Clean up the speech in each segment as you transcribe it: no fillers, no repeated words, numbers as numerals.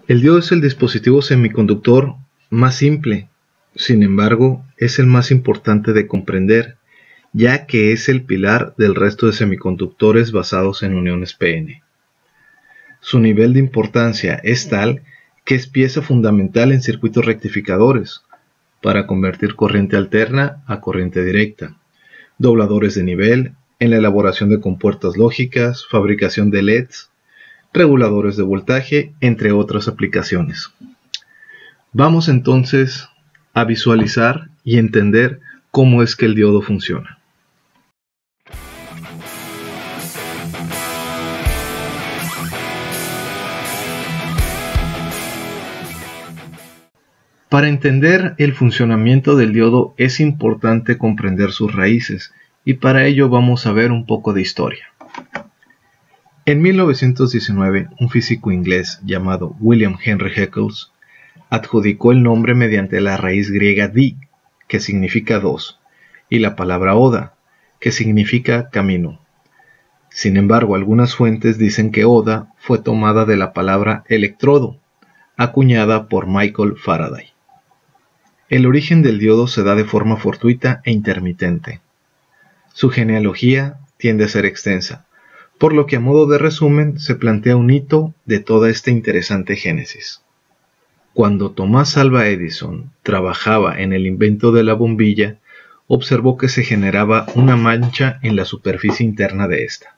El diodo es el dispositivo semiconductor más simple, sin embargo, es el más importante de comprender, ya que es el pilar del resto de semiconductores basados en uniones p-n. Su nivel de importancia es tal que es pieza fundamental en circuitos rectificadores, para convertir corriente alterna a corriente directa, dobladores de nivel, en la elaboración de compuertas lógicas, fabricación de LEDs, reguladores de voltaje, entre otras aplicaciones. Vamos entonces a visualizar y entender cómo es que el diodo funciona. Para entender el funcionamiento del diodo es importante comprender sus raíces, y para ello vamos a ver un poco de historia. En 1919, un físico inglés llamado William Henry Eccles adjudicó el nombre mediante la raíz griega di, que significa dos, y la palabra oda, que significa camino. Sin embargo, algunas fuentes dicen que oda fue tomada de la palabra electrodo, acuñada por Michael Faraday. El origen del diodo se da de forma fortuita e intermitente. Su genealogía tiende a ser extensa, por lo que a modo de resumen se plantea un hito de toda esta interesante génesis. Cuando Thomas Alva Edison trabajaba en el invento de la bombilla, observó que se generaba una mancha en la superficie interna de esta.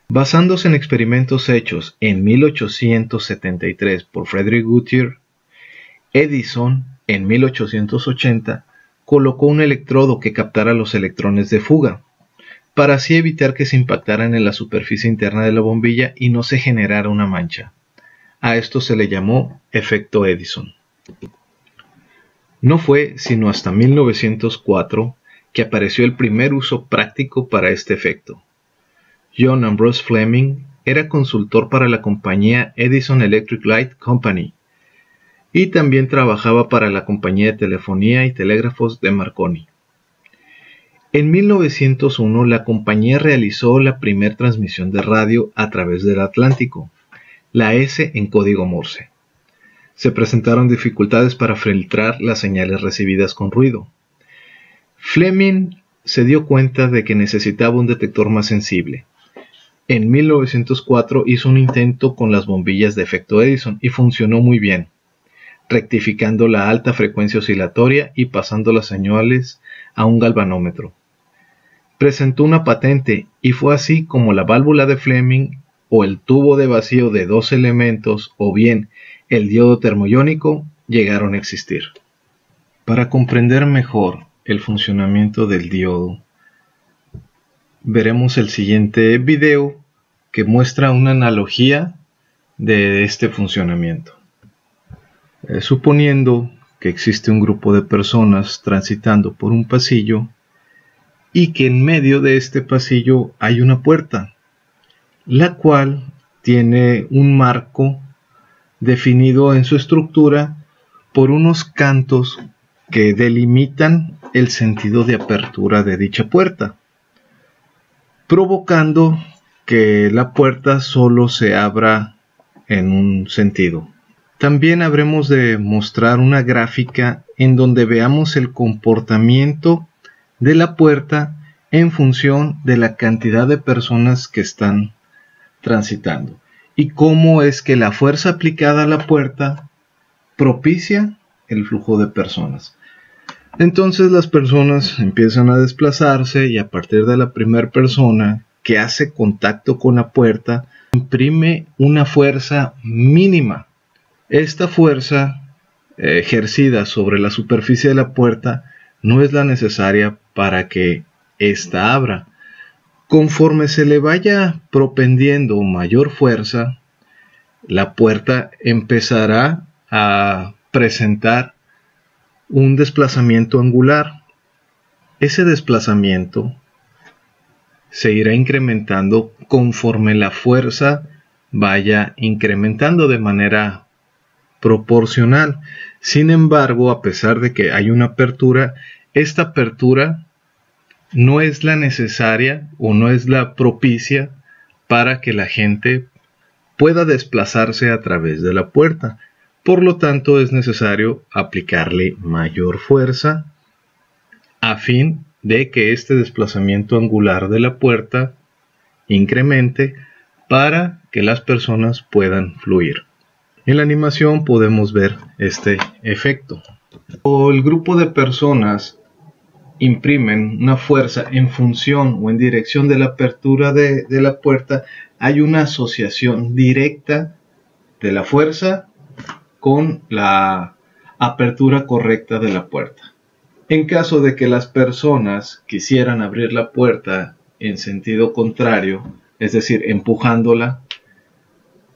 Basándose en experimentos hechos en 1873 por Frederick Goodyear, Edison, en 1880, colocó un electrodo que captara los electrones de fuga, para así evitar que se impactaran en la superficie interna de la bombilla y no se generara una mancha. A esto se le llamó efecto Edison. No fue sino hasta 1904 que apareció el primer uso práctico para este efecto. John Ambrose Fleming era consultor para la compañía Edison Electric Light Company y también trabajaba para la compañía de telefonía y telégrafos de Marconi. En 1901 la compañía realizó la primera transmisión de radio a través del Atlántico, la S en código Morse. Se presentaron dificultades para filtrar las señales recibidas con ruido. Fleming se dio cuenta de que necesitaba un detector más sensible. En 1904 hizo un intento con las bombillas de efecto Edison y funcionó muy bien, rectificando la alta frecuencia oscilatoria y pasando las señales a un galvanómetro. Presentó una patente y fue así como la válvula de Fleming o el tubo de vacío de dos elementos o bien el diodo termoiónico llegaron a existir. Para comprender mejor el funcionamiento del diodo, veremos el siguiente video que muestra una analogía de este funcionamiento. Suponiendo que existe un grupo de personas transitando por un pasillo y que en medio de este pasillo hay una puerta, la cual tiene un marco definido en su estructura por unos cantos que delimitan el sentido de apertura de dicha puerta, provocando que la puerta solo se abra en un sentido. También habremos de mostrar una gráfica en donde veamos el comportamiento de la puerta en función de la cantidad de personas que están transitando y cómo es que la fuerza aplicada a la puerta propicia el flujo de personas. Entonces las personas empiezan a desplazarse y a partir de la primera persona que hace contacto con la puerta imprime una fuerza mínima. Esta fuerza ejercida sobre la superficie de la puerta no es la necesaria para que ésta abra. Conforme se le vaya propendiendo mayor fuerza, la puerta empezará a presentar un desplazamiento angular. Ese desplazamiento se irá incrementando conforme la fuerza vaya incrementando de manera proporcional. Sin embargo, a pesar de que hay una apertura, esta apertura no es la necesaria o no es la propicia para que la gente pueda desplazarse a través de la puerta. Por lo tanto, es necesario aplicarle mayor fuerza a fin de que este desplazamiento angular de la puerta incremente para que las personas puedan fluir. En la animación podemos ver este efecto. O el grupo de personas imprimen una fuerza en función o en dirección de la apertura de la puerta, hay una asociación directa de la fuerza con la apertura correcta de la puerta. En caso de que las personas quisieran abrir la puerta en sentido contrario, es decir, empujándola,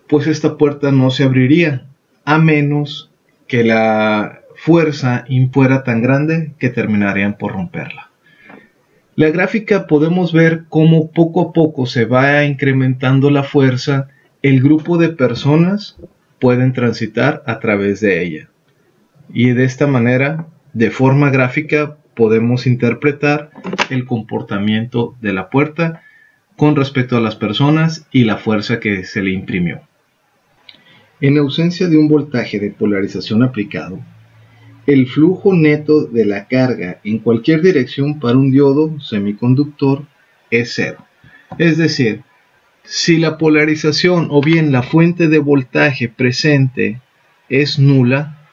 pues esta puerta no se abriría, a menos que la fuerza fuera tan grande que terminarían por romperla. La gráfica podemos ver cómo poco a poco se va incrementando la fuerza, el grupo de personas pueden transitar a través de ella. Y de esta manera, de forma gráfica, podemos interpretar el comportamiento de la puerta con respecto a las personas y la fuerza que se le imprimió. En ausencia de un voltaje de polarización aplicado, el flujo neto de la carga en cualquier dirección para un diodo semiconductor es cero. Es decir, si la polarización o bien la fuente de voltaje presente es nula,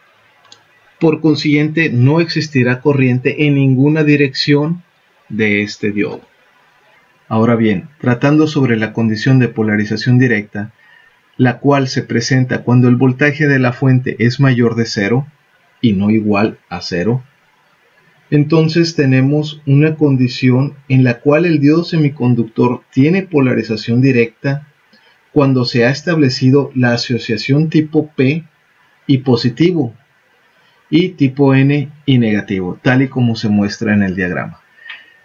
por consiguiente no existirá corriente en ninguna dirección de este diodo. Ahora bien, tratando sobre la condición de polarización directa, la cual se presenta cuando el voltaje de la fuente es mayor de cero y no igual a cero, entonces tenemos una condición en la cual el diodo semiconductor tiene polarización directa cuando se ha establecido la asociación tipo P y positivo y tipo N y negativo, tal y como se muestra en el diagrama.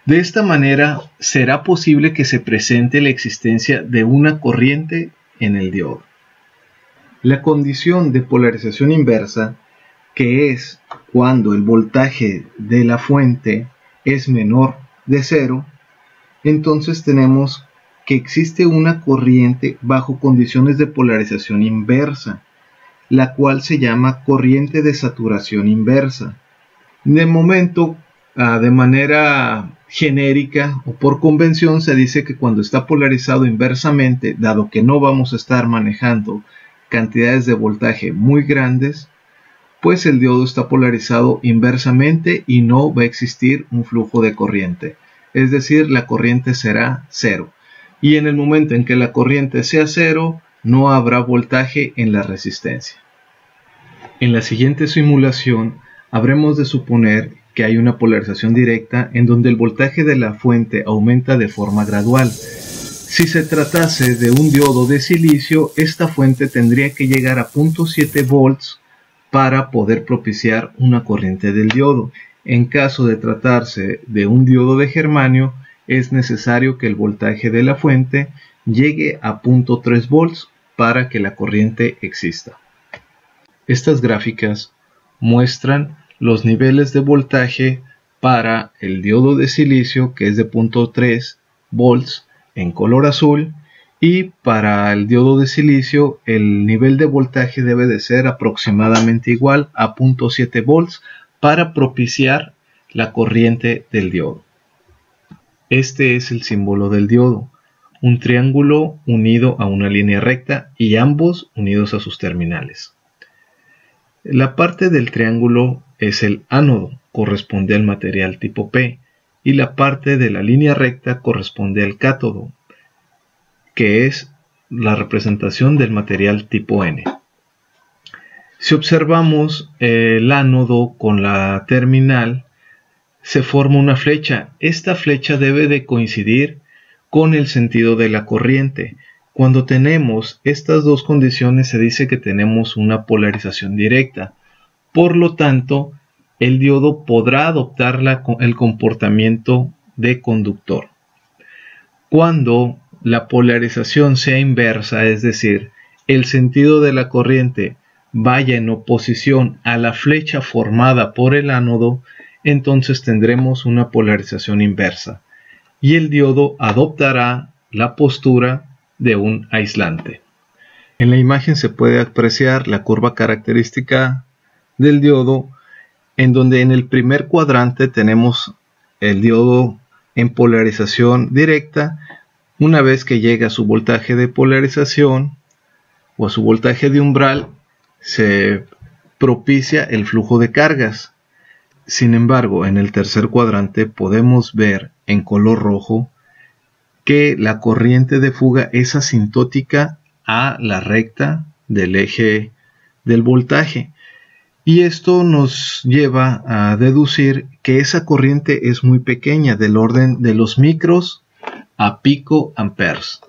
De esta manera será posible que se presente la existencia de una corriente en el diodo. La condición de polarización inversa, que es cuando el voltaje de la fuente es menor de cero, entonces tenemos que existe una corriente bajo condiciones de polarización inversa, la cual se llama corriente de saturación inversa. De momento, de manera genérica o por convención, se dice que cuando está polarizado inversamente, dado que no vamos a estar manejando cantidades de voltaje muy grandes, pues el diodo está polarizado inversamente y no va a existir un flujo de corriente. Es decir, la corriente será cero. Y en el momento en que la corriente sea cero, no habrá voltaje en la resistencia. En la siguiente simulación, habremos de suponer que hay una polarización directa en donde el voltaje de la fuente aumenta de forma gradual. Si se tratase de un diodo de silicio, esta fuente tendría que llegar a 0.7 volts para poder propiciar una corriente del diodo. En caso de tratarse de un diodo de germanio, es necesario que el voltaje de la fuente llegue a 0.3 volts para que la corriente exista. Estas gráficas muestran los niveles de voltaje para el diodo de silicio, que es de 0.3 volts en color azul, y para el diodo de silicio el nivel de voltaje debe de ser aproximadamente igual a 0.7 volts para propiciar la corriente del diodo. Este es el símbolo del diodo, un triángulo unido a una línea recta y ambos unidos a sus terminales. La parte del triángulo es el ánodo, corresponde al material tipo P, y la parte de la línea recta corresponde al cátodo, que es la representación del material tipo N. Si observamos el ánodo con la terminal, se forma una flecha. Esta flecha debe de coincidir con el sentido de la corriente. Cuando tenemos estas dos condiciones, se dice que tenemos una polarización directa. Por lo tanto, el diodo podrá adoptar el comportamiento de conductor. Cuando la polarización sea inversa, es decir, el sentido de la corriente vaya en oposición a la flecha formada por el ánodo, entonces tendremos una polarización inversa y el diodo adoptará la postura de un aislante. En la imagen se puede apreciar la curva característica del diodo, en donde en el primer cuadrante tenemos el diodo en polarización directa. Una vez que llega a su voltaje de polarización o a su voltaje de umbral, se propicia el flujo de cargas. Sin embargo, en el tercer cuadrante podemos ver en color rojo que la corriente de fuga es asintótica a la recta del eje del voltaje. Y esto nos lleva a deducir que esa corriente es muy pequeña, del orden de los micros a picoamperes.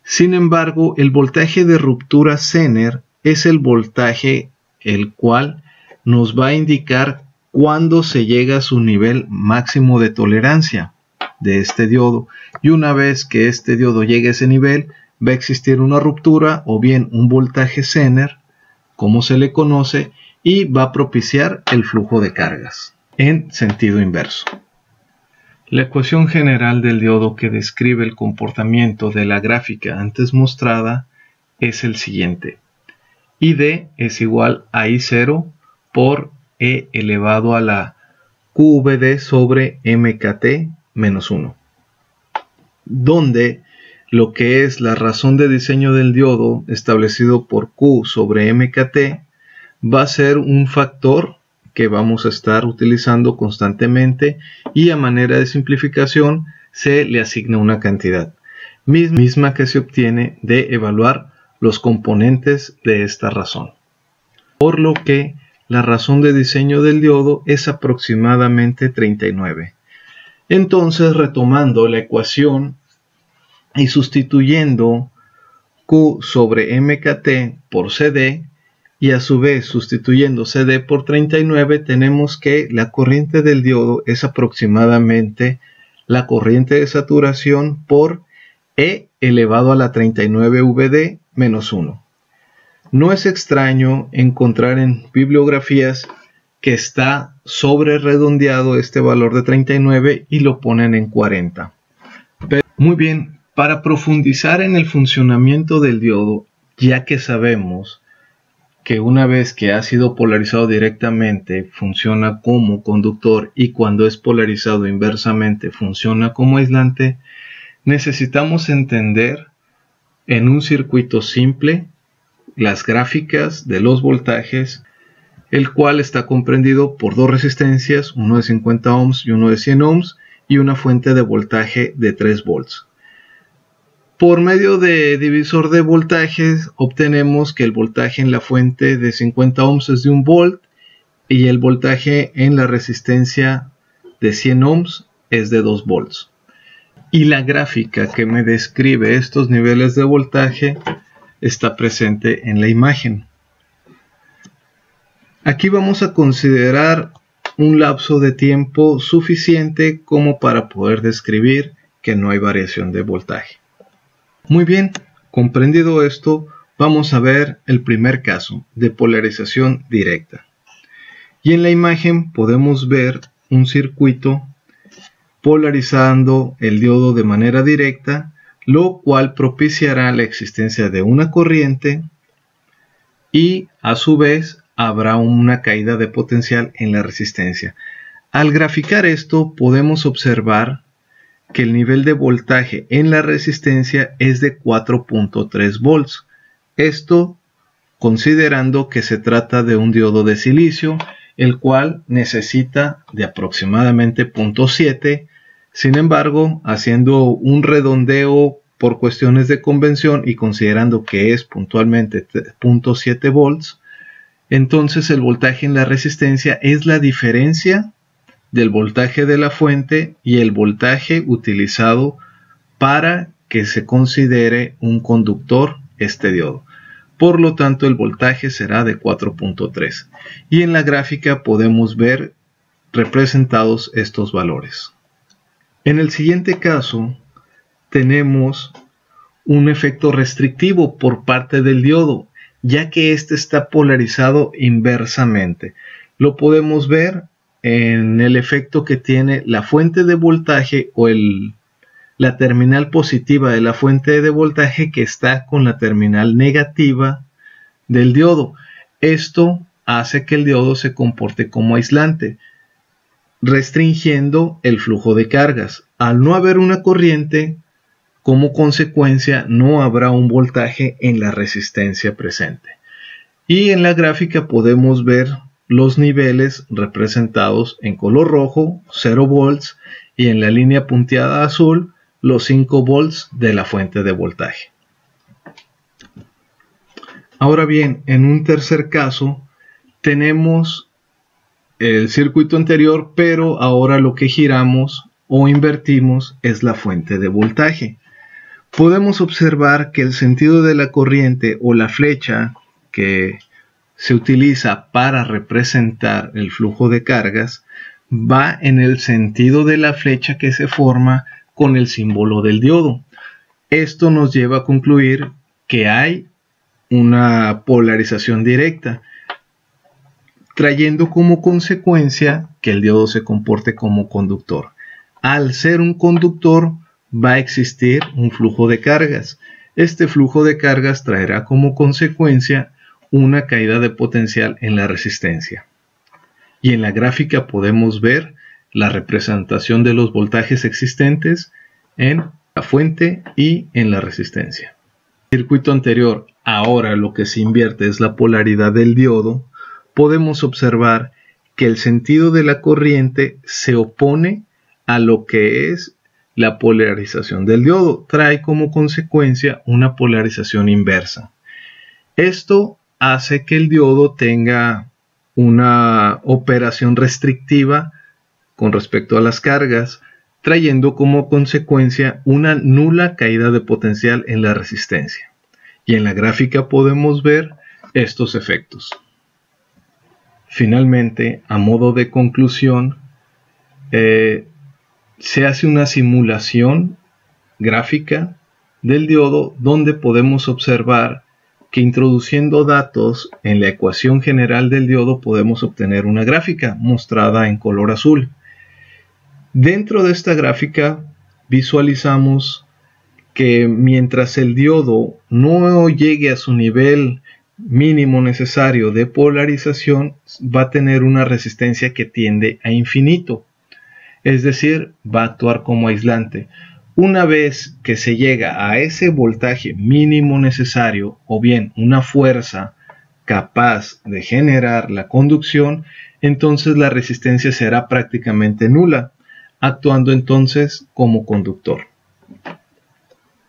Sin embargo, el voltaje de ruptura Zener es el voltaje el cual nos va a indicar cuándo se llega a su nivel máximo de tolerancia de este diodo. Y una vez que este diodo llegue a ese nivel, va a existir una ruptura o bien un voltaje Zener, como se le conoce, y va a propiciar el flujo de cargas en sentido inverso. La ecuación general del diodo que describe el comportamiento de la gráfica antes mostrada es el siguiente. ID es igual a I0 por E elevado a la QVD sobre MKT menos 1, donde lo que es la razón de diseño del diodo establecido por Q sobre MKT va a ser un factor que vamos a estar utilizando constantemente, y a manera de simplificación se le asigna una cantidad misma que se obtiene de evaluar los componentes de esta razón, por lo que la razón de diseño del diodo es aproximadamente 39. Entonces, retomando la ecuación y sustituyendo Q sobre MKT por CD, y a su vez sustituyendo CD por 39, tenemos que la corriente del diodo es aproximadamente la corriente de saturación por E elevado a la 39 VD menos 1. No es extraño encontrar en bibliografías que está sobre redondeado este valor de 39 y lo ponen en 40. Pero, muy bien, para profundizar en el funcionamiento del diodo, ya que sabemos que una vez que ha sido polarizado directamente funciona como conductor y cuando es polarizado inversamente funciona como aislante, necesitamos entender en un circuito simple las gráficas de los voltajes, el cual está comprendido por dos resistencias, uno de 50 ohms y uno de 100 ohms, y una fuente de voltaje de 3 volts. Por medio de divisor de voltajes obtenemos que el voltaje en la fuente de 50 ohms es de 1 volt y el voltaje en la resistencia de 100 ohms es de 2 volts. Y la gráfica que me describe estos niveles de voltaje está presente en la imagen. Aquí vamos a considerar un lapso de tiempo suficiente como para poder describir que no hay variación de voltaje. Muy bien, comprendido esto, vamos a ver el primer caso de polarización directa. Y en la imagen podemos ver un circuito polarizando el diodo de manera directa, lo cual propiciará la existencia de una corriente y a su vez habrá una caída de potencial en la resistencia. Al graficar esto podemos observar que el nivel de voltaje en la resistencia es de 4.3 volts. Esto considerando que se trata de un diodo de silicio, el cual necesita de aproximadamente 0.7. Sin embargo, haciendo un redondeo por cuestiones de convención y considerando que es puntualmente 0.7 volts, entonces el voltaje en la resistencia es la diferencia del voltaje de la fuente y el voltaje utilizado para que se considere un conductor este diodo. Por lo tanto, el voltaje será de 4.3 y en la gráfica podemos ver representados estos valores. En el siguiente caso tenemos un efecto restrictivo por parte del diodo, ya que este está polarizado inversamente. Lo podemos ver en el efecto que tiene la fuente de voltaje o el la terminal positiva de la fuente de voltaje que está con la terminal negativa del diodo. Esto hace que el diodo se comporte como aislante, restringiendo el flujo de cargas. Al no haber una corriente, como consecuencia no habrá un voltaje en la resistencia presente. Y en la gráfica podemos ver los niveles representados en color rojo, 0 volts, y en la línea punteada azul, los 5 volts de la fuente de voltaje. Ahora bien, en un tercer caso, tenemos el circuito anterior, pero ahora lo que giramos o invertimos es la fuente de voltaje. Podemos observar que el sentido de la corriente o la flecha que se utiliza para representar el flujo de cargas va en el sentido de la flecha que se forma con el símbolo del diodo. Esto nos lleva a concluir que hay una polarización directa, trayendo como consecuencia que el diodo se comporte como conductor. Al ser un conductor, va a existir un flujo de cargas. Este flujo de cargas traerá como consecuencia una caída de potencial en la resistencia. Y en la gráfica podemos ver la representación de los voltajes existentes en la fuente y en la resistencia. En el circuito anterior, ahora lo que se invierte es la polaridad del diodo. Podemos observar que el sentido de la corriente se opone a lo que es la polarización del diodo. Trae como consecuencia una polarización inversa. Esto hace que el diodo tenga una operación restrictiva con respecto a las cargas, trayendo como consecuencia una nula caída de potencial en la resistencia. Y en la gráfica podemos ver estos efectos. Finalmente, a modo de conclusión, se hace una simulación gráfica del diodo donde podemos observar que introduciendo datos en la ecuación general del diodo podemos obtener una gráfica mostrada en color azul. Dentro de esta gráfica visualizamos que mientras el diodo no llegue a su nivel mínimo necesario de polarización, va a tener una resistencia que tiende a infinito, es decir, va a actuar como aislante. Una vez que se llega a ese voltaje mínimo necesario, o bien una fuerza capaz de generar la conducción, entonces la resistencia será prácticamente nula, actuando entonces como conductor.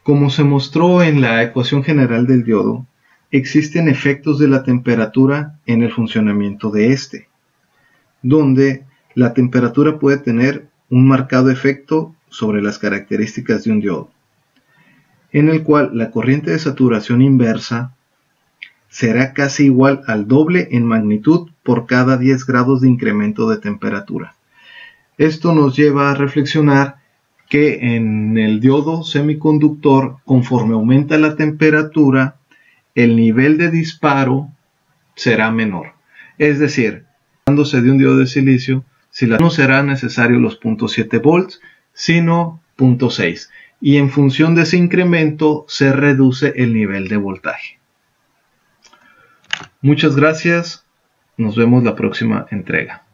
Como se mostró en la ecuación general del diodo, existen efectos de la temperatura en el funcionamiento de este, donde la temperatura puede tener un marcado efecto sobre las características de un diodo, en el cual la corriente de saturación inversa será casi igual al doble en magnitud por cada 10 grados de incremento de temperatura. Esto nos lleva a reflexionar que en el diodo semiconductor, conforme aumenta la temperatura, el nivel de disparo será menor. Es decir, tratándose de un diodo de silicio, no será necesario los 0.7 volts, sino 0.6. Y en función de ese incremento se reduce el nivel de voltaje. Muchas gracias. Nos vemos la próxima entrega.